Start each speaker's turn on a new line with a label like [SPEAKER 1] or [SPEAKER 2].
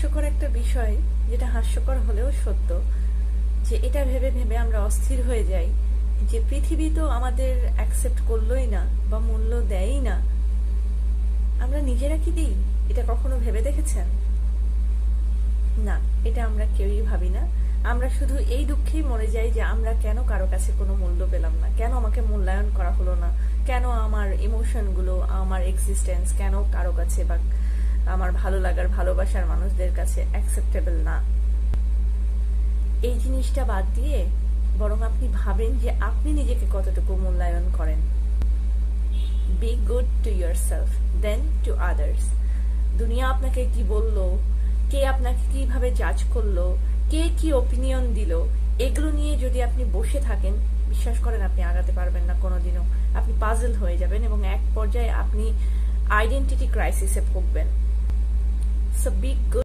[SPEAKER 1] হাস্যকর একটা বিষয়, যেটা হাস্যকর হলেও সত্য, যে এটা ভেবে ভেবে আমরা অস্থির হয়ে যাই যে পৃথিবী তো আমাদের অ্যাকসেপ্ট করলোই না বা মূল্য দেয়ই না, আমরা নিজেরা কি দিই? এটা কখনো ভেবে দেখেছেন? না, এটা আমরা কেউই ভাবি না। আমরা শুধু এই দুঃখেই মরে যাই যে আমরা কেন কারো কাছে কোনো মূল্য পেলাম না, কেন আমাকে মূল্যায়ন করা হলো না, কেন আমার ইমোশনগুলো, আমার এক্সিস্টেন্স কেন কারো কাছে বা আমার ভালো লাগার ভালোবাসার মানুষদের কাছে অ্যাকসেপ্টেবল না। এই জিনিসটা বাদ দিয়ে বরং আপনি ভাবেন যে আপনি নিজেকে কতটুকু মূল্যায়ন করেন। Be good to yourself, then to others. দুনিয়া আপনাকে কি বললো, কে আপনাকে কিভাবে জাজ করলো, কে কি ওপিনিয়ন দিল, এগুলো নিয়ে যদি আপনি বসে থাকেন, বিশ্বাস করেন আপনি আগাতে পারবেন না কোনোদিনও। আপনি পাজল হয়ে যাবেন এবং এক পর্যায়ে আপনি আইডেন্টিটি ক্রাইসিসে ভুগবেন। So be good